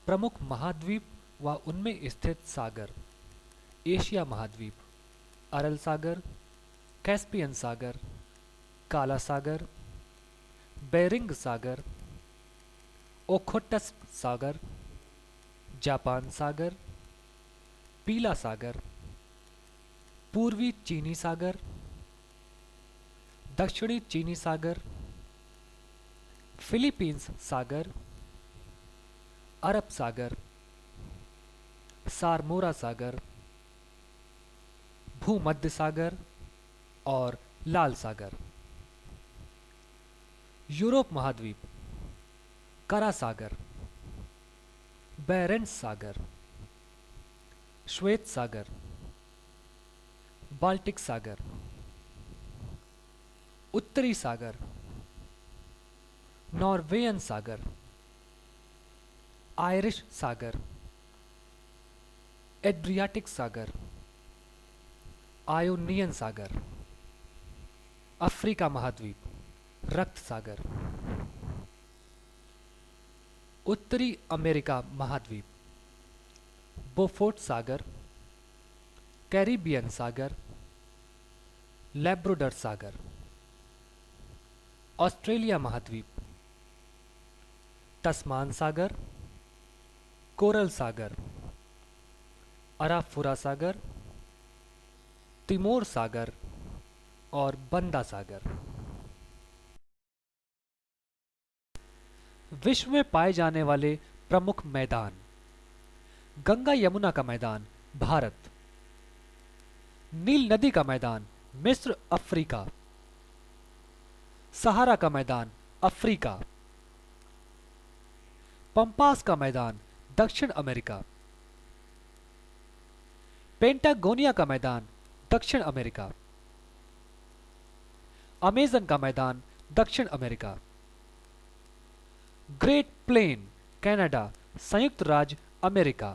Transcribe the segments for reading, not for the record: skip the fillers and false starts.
प्रमुख महाद्वीप व उनमें स्थित सागर। एशिया महाद्वीप, अरल सागर, कैस्पियन सागर, काला सागर, बेरिंग सागर, ओखोटस्क सागर, जापान सागर, पीला सागर, पूर्वी चीनी सागर, दक्षिणी चीनी सागर, फिलीपींस सागर, अरब सागर, सारमोरा सागर, भूमध्य सागर और लाल सागर। यूरोप महाद्वीप, करा सागर, बेरेंट्स सागर, श्वेत सागर, बाल्टिक सागर, उत्तरी सागर, नॉर्वेयन सागर, आयरिश सागर, एड्रियाटिक सागर, आयोनियन सागर। अफ्रीका महाद्वीप, रक्त सागर। उत्तरी अमेरिका महाद्वीप, बोफोर्ट सागर, कैरिबियन सागर, लैब्राडोर सागर। ऑस्ट्रेलिया महाद्वीप, तस्मान सागर, कोरल सागर, अराफुरा सागर, तिमोर सागर और बंदा सागर। विश्व में पाए जाने वाले प्रमुख मैदान। गंगा यमुना का मैदान, भारत। नील नदी का मैदान, मिस्र, अफ्रीका। सहारा का मैदान, अफ्रीका। पंपास का मैदान, दक्षिण अमेरिका। पेंटागोनिया का मैदान, दक्षिण अमेरिका। अमेज़न का मैदान, दक्षिण अमेरिका। ग्रेट प्लेन, कनाडा, संयुक्त राज्य अमेरिका।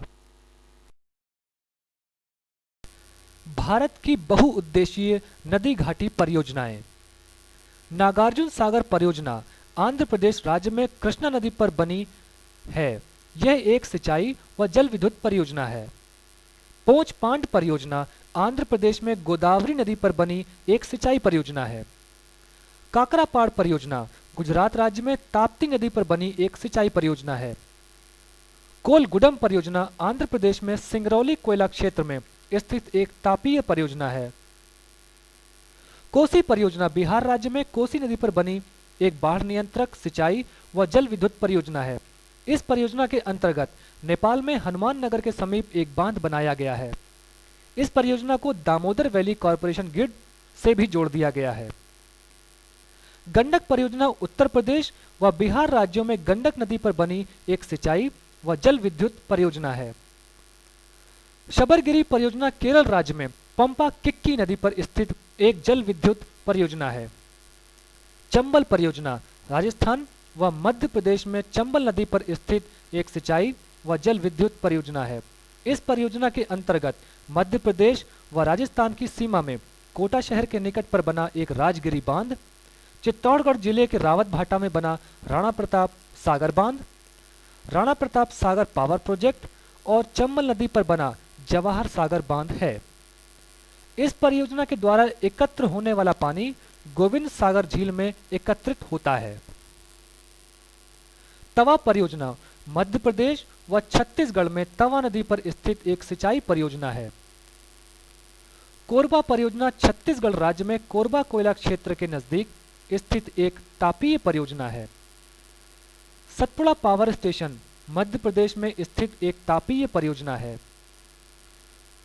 भारत की बहुउद्देशीय नदी घाटी परियोजनाएं। नागार्जुन सागर परियोजना आंध्र प्रदेश राज्य में कृष्णा नदी पर बनी है। यह एक सिंचाई व जल विद्युत परियोजना है। पोंच पांड परियोजना आंध्र प्रदेश में गोदावरी नदी पर बनी एक सिंचाई परियोजना है। काकरापाड़ परियोजना गुजरात राज्य में ताप्ती नदी पर बनी एक सिंचाई परियोजना है। कोलगुडम परियोजना आंध्र प्रदेश में सिंगरौली कोयला क्षेत्र में स्थित एक तापीय परियोजना है। कोसी परियोजना बिहार राज्य में कोसी नदी पर बनी एक बाढ़ नियंत्रक सिंचाई व जल विद्युत परियोजना है। इस परियोजना के अंतर्गत नेपाल में हनुमान नगर के समीप एक बांध बनाया गया है। इस परियोजना को दामोदर वैली कॉरपोरेशन ग्रिड से भी जोड़ दिया गया है। गंडक परियोजना उत्तर प्रदेश व बिहार राज्यों में गंडक नदी पर बनी एक सिंचाई व जल विद्युत परियोजना है। शबरगिरी परियोजना केरल राज्य में पंपा किक्की नदी पर स्थित एक जल विद्युत परियोजना है। चंबल परियोजना राजस्थान व मध्य प्रदेश में चंबल नदी पर स्थित एक सिंचाई व जल विद्युत परियोजना है। इस परियोजना के अंतर्गत मध्य प्रदेश व राजस्थान की सीमा में कोटा शहर के निकट पर बना एक राजगिरी बांध, चित्तौड़गढ़ जिले के रावत भाटा में बना राणा प्रताप सागर बांध, राणा प्रताप सागर पावर प्रोजेक्ट और चंबल नदी पर बना जवाहर सागर बांध है। इस परियोजना के द्वारा एकत्र होने वाला पानी गोविंद सागर झील में एकत्रित होता है। तवा परियोजना मध्य प्रदेश व छत्तीसगढ़ में तवा नदी पर स्थित एक सिंचाई परियोजना है। कोरबा परियोजना छत्तीसगढ़ राज्य में कोरबा कोयला क्षेत्र के नजदीक स्थित एक तापीय परियोजना है। सतपुड़ा पावर स्टेशन मध्य प्रदेश में स्थित एक तापीय परियोजना है।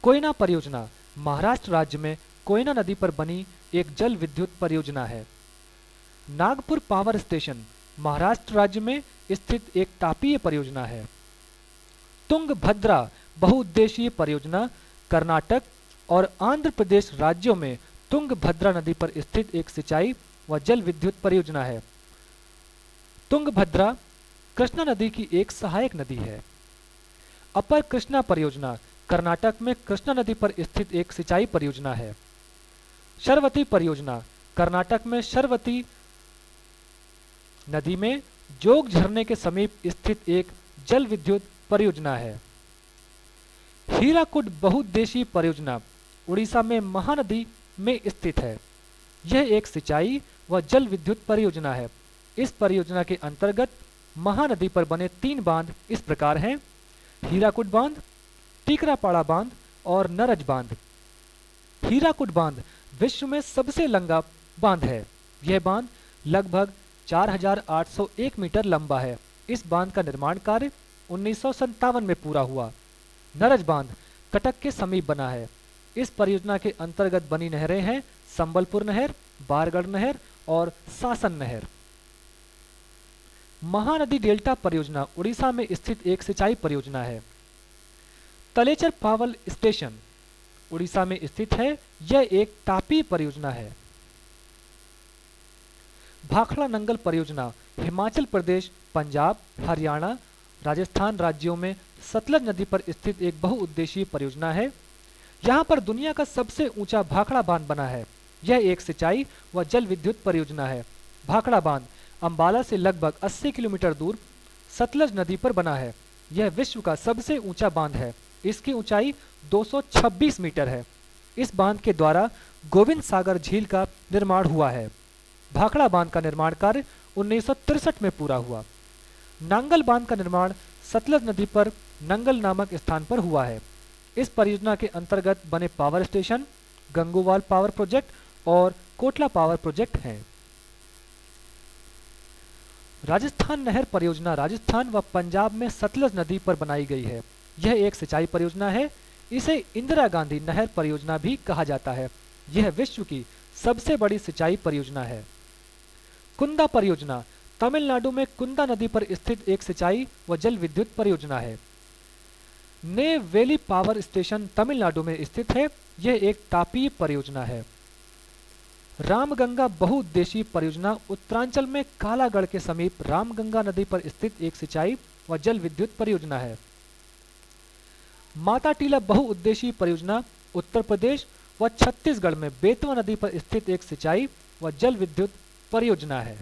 कोयना परियोजना महाराष्ट्र राज्य में कोयना नदी पर बनी एक जल विद्युत परियोजना है। नागपुर पावर स्टेशन महाराष्ट्र राज्य में स्थित एक तापीय परियोजना है। तुंगभद्रा बहुउद्देशीय परियोजना कर्नाटक और आंध्र प्रदेश राज्यों में तुंगभद्रा नदी पर स्थित एक सिंचाई व जल विद्युत परियोजना है। तुंगभद्रा कृष्णा नदी की एक सहायक नदी है। अपर कृष्णा परियोजना कर्नाटक में कृष्णा नदी पर स्थित एक सिंचाई परियोजना है। शरवती परियोजना कर्नाटक में शरवती नदी में जोग झरने के समीप स्थित एक जल विद्युत परियोजना है। हीराकुड बहुउद्देशीय परियोजना उड़ीसा में महानदी में स्थित है। यह एक सिंचाई व जल विद्युत परियोजना है। इस परियोजना के अंतर्गत महानदी पर बने 3 बांध इस प्रकार हैं: हीराकुड बांध, टीकरापाड़ा बांध और नरज बांध। हीराकुड बांध विश्व में सबसे लंबा बांध है। यह बांध लगभग 4,801 मीटर लंबा है। इस बांध का निर्माण कार्य 1957 में पूरा हुआ। नरज बांध कटक के समीप बना है। इस परियोजना के अंतर्गत बनी नहरें हैं संबलपुर नहर, बारगढ़ नहर और सासन नहर। महानदी डेल्टा परियोजना उड़ीसा में स्थित एक सिंचाई परियोजना है। तलेचर पावर स्टेशन उड़ीसा में स्थित है। यह एक तापीय परियोजना है। भाखड़ा नंगल परियोजना हिमाचल प्रदेश, पंजाब, हरियाणा, राजस्थान राज्यों में सतलज नदी पर स्थित एक बहुउद्देशीय परियोजना है। यहाँ पर दुनिया का सबसे ऊंचा भाखड़ा बांध बना है। यह एक सिंचाई व जल विद्युत परियोजना है। भाखड़ा बांध अंबाला से लगभग 80 किलोमीटर दूर सतलज नदी पर बना है। यह विश्व का सबसे ऊंचा बांध है। इसकी ऊंचाई 226 मीटर है। इस बांध के द्वारा गोविंद सागर झील का निर्माण हुआ है। भाखड़ा बांध का निर्माण कार्य 1963 में पूरा हुआ। नांगल बांध का निर्माण सतलज नदी पर नंगल नामक स्थान पर हुआ है। इस परियोजना के अंतर्गत बने पावर स्टेशन गंगोवाल पावर प्रोजेक्ट और कोटला पावर प्रोजेक्ट हैं। राजस्थान नहर परियोजना राजस्थान व पंजाब में सतलज नदी पर बनाई गई है। यह एक सिंचाई परियोजना है। इसे इंदिरा गांधी नहर परियोजना भी कहा जाता है। यह विश्व की सबसे बड़ी सिंचाई परियोजना है। कुंदा परियोजना तमिलनाडु में कुंदा नदी पर स्थित एक सिंचाई व जल विद्युत परियोजना है। नेवेली पावर स्टेशन तमिलनाडु में स्थित है। यह एक तापीय परियोजना है। रामगंगा बहुउद्देशीय परियोजना उत्तरांचल में कालागढ़ के समीप रामगंगा नदी पर स्थित एक सिंचाई व जल विद्युत परियोजना है। माता टीला बहुउद्देशीय परियोजना उत्तर प्रदेश व छत्तीसगढ़ में बेतवा नदी पर स्थित एक सिंचाई व जल विद्युत परियोजना है।